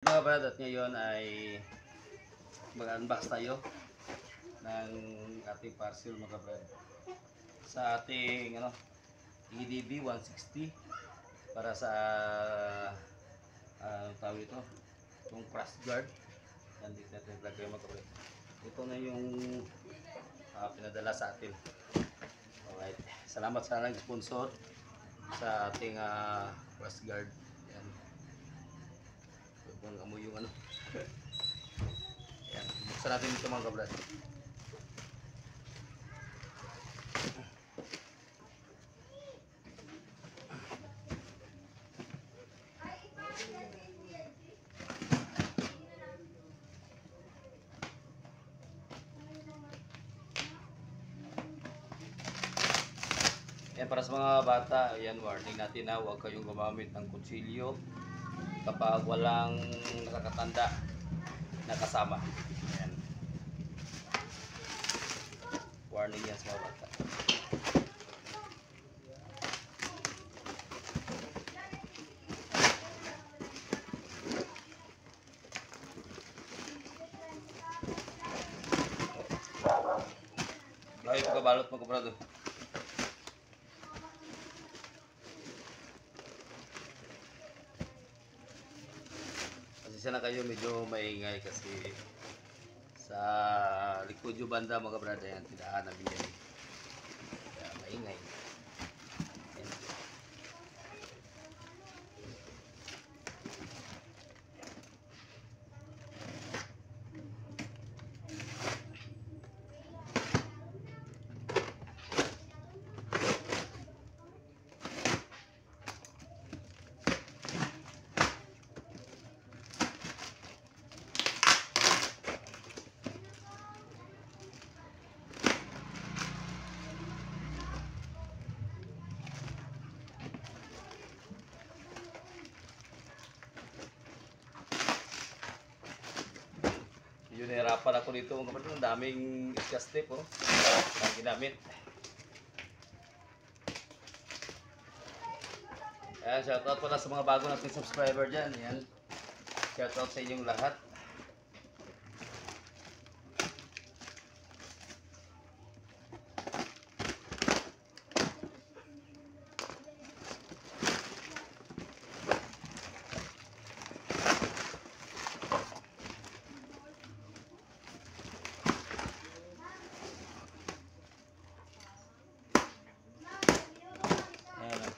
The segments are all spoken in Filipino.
Mga brad, at ngayon ay mag-unbox tayo ng ating parcel mga brad sa ating EDB 160 para sa tawag ito, itong crash guard. Yan, dito natin ilagay mga brad. Ito na yung pinadala sa atin. Alright, salamat sa nag-sponsor sa ating crash guard. Yan, kung amoy yung Ayan, buksan natin ito mga kabrad. Ayan, para sa mga bata, ayan, warning natin na huwag kayong gumamit ng kutsilyo kapag walang nakakatanda na kasama. Ayan. Warning yan sa mga bata. Ay, pagkabalot mo kabrado. Pasensya na kayo, medyo maingay kasi sa likod yung banda mga kabrado yan, tindahan na biyay. Kaya maingay. Ayan. Yun, nahirapan ako dito mga kapatid. Ang daming iskas tape, oh. Ang ginamit. Ayan, shoutout pala sa mga bago nating subscriber dyan. Ayan. Shoutout sa inyong lahat. Ayan, oh.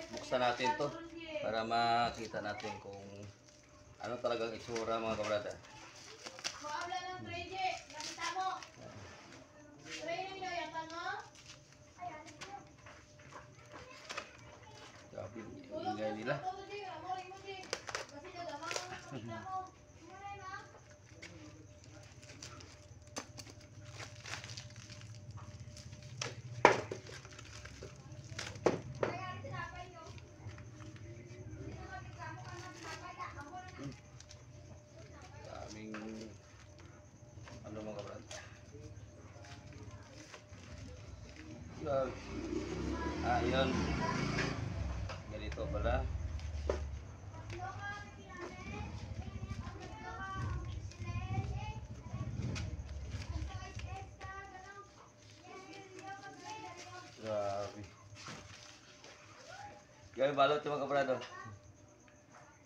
Buksan natin to para makita natin kung ano talagang itsura mga kabrada. Grabe, ingay nila. Daming mga kabrada. Yun. Ganito pala. Grabe. Gawin balot yung mga kabrado.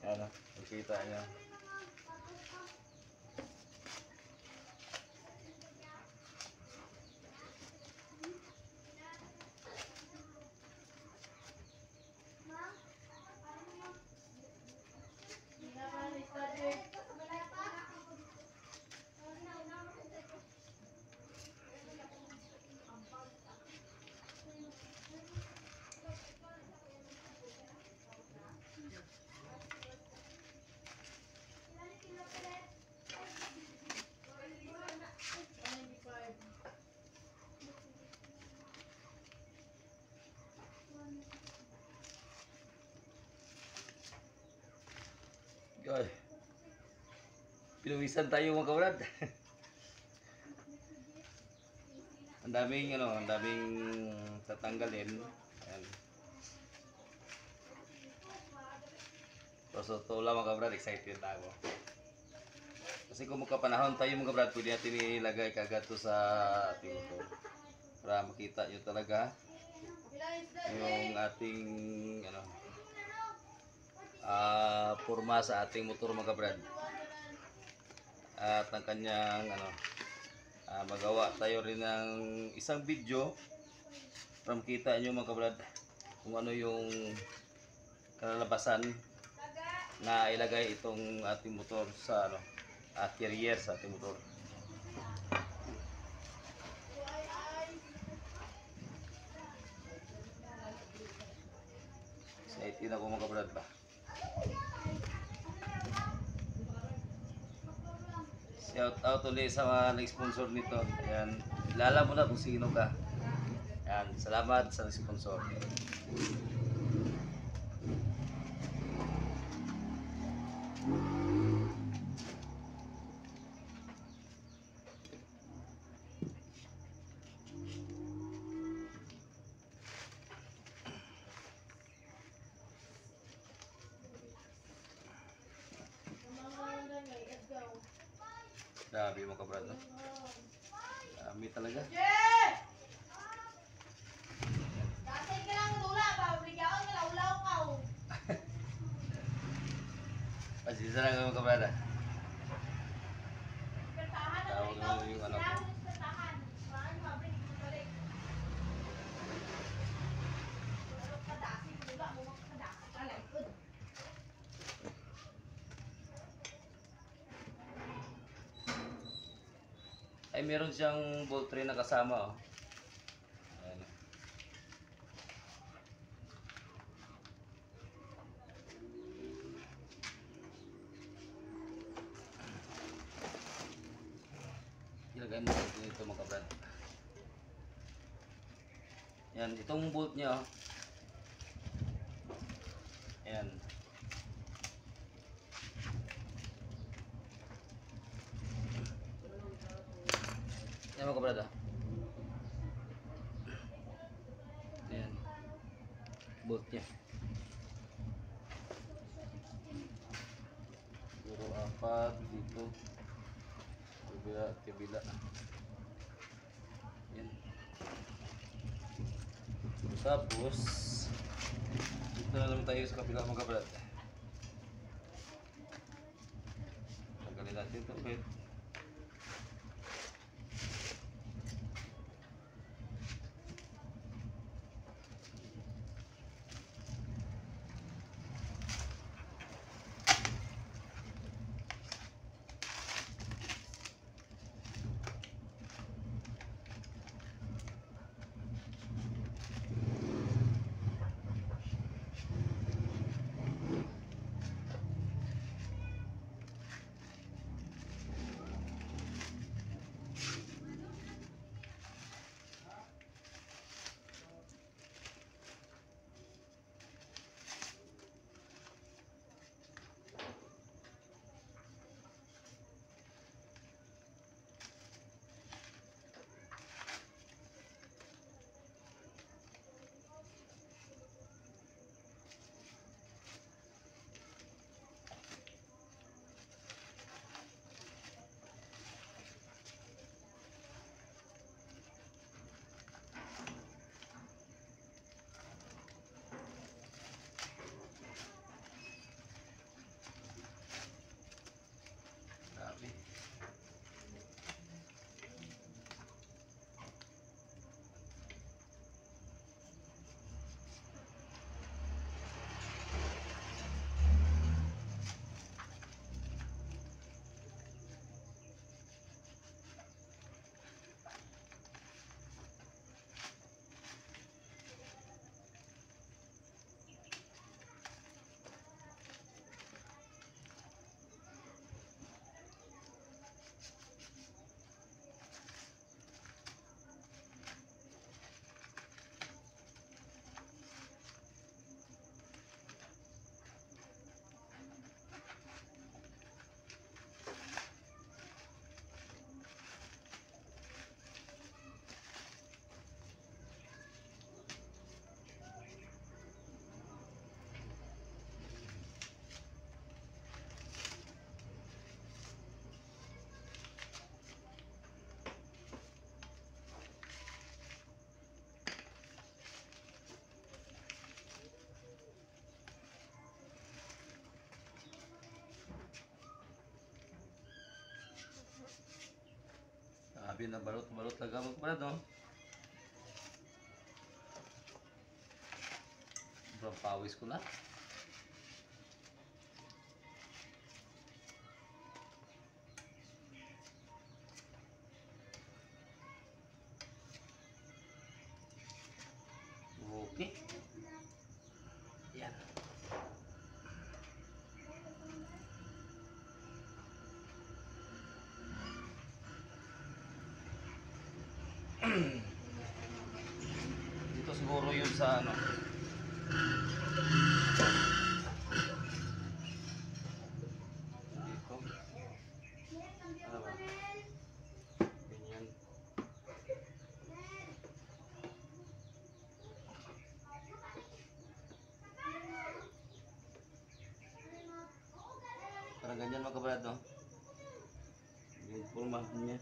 Yan o. Nakikita nyo. Pinuwisan tayo mga kabrad. Ang daming ang daming tatanggalin. Ayan. So to lang mga kabrad, excited na ako. Kasi kung magkapanahon tayo mga kabrad, pwede natin ilagay kagad to sa ating motor. Para makita nyo talaga yung ating forma sa ating motor mga kabrad. At ang kanyang magawa tayo rin ng isang video para makita nyo mga kabrad kung ano yung kalalabasan na ilagay itong ating motor sa carrier sa ating motor. Excited ako mga kabrad ba. Shout out ulit sa mga nag-sponsor nito. Ayan, kilala mo na kung sino ka. Ayan, salamat sa nag-sponsor. Grabe mga kabrad, no? Dami talaga. Dati ka lang tula, pabrigaon ka laulaw ka. Pasisa lang mga kabrad. Pertahan na Tawag ikaw. mo yung ano ko. Pertahan. Paano mabrik mo balik? Pero kadasi tula mo kadasi ka lang. Ay, meron siyang bolt tray na kasama, oh. Ayan. Ilagay mo dito mga kabrad. Yan, itong bolt niya, oh. Ayan. Yan mga kabrad, oh. Ayan. Bolt niya. Siguro 4 dito. Kabila at kabila. Yan. Tapos dito na naman tayo sa kabila mga kabrad. Tanggalin natin ito ulit. Sabi na balot-balot lang mga kabrad, no? Sobrang pawis ko na. Okay. Yan. Dito siguro yun sa ano. Dito. Ano ba? Ganyan. Parang ganyan mga kabrad, no? Yung forma niya.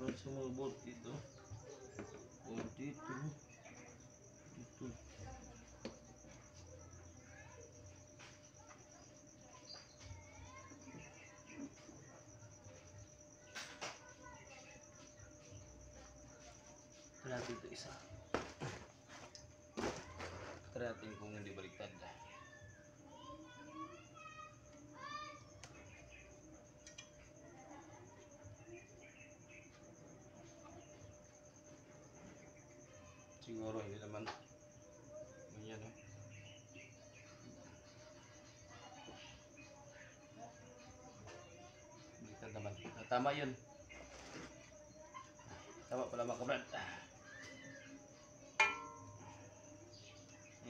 Meron sa mga bolt dito. O dito. Dito. Ito natin ito isa. Ito natin kung hindi baliktad. Siguro hindi naman. Ganyan, no? Baliktad naman. Tama yun. Tama pala mga kabrad.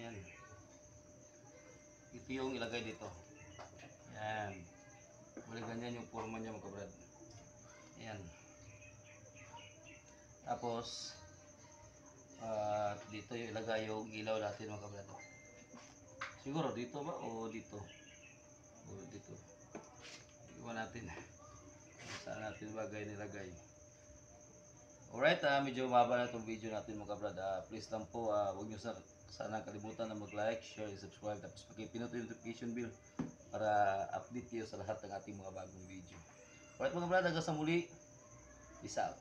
Ayan. Ito yung ilagay dito. Ayan. Wala ganyan yung forma niya mga kabrad. Ayan. Tapos, dito yung ilagay yung ilaw natin mga kabrad. Siguro dito ba o dito? O dito. Iwan natin. Saan natin bagay nilagay. Alright, medyo mahaba na itong video natin mga kabrad. Please lang po, huwag nyo sana kalimutan na mag-like, share, and subscribe. Tapos pakipinot yung notification bell para update kayo sa lahat ng ating mga bagong video. Alright mga kabrad, hanggang sa muli. Peace out.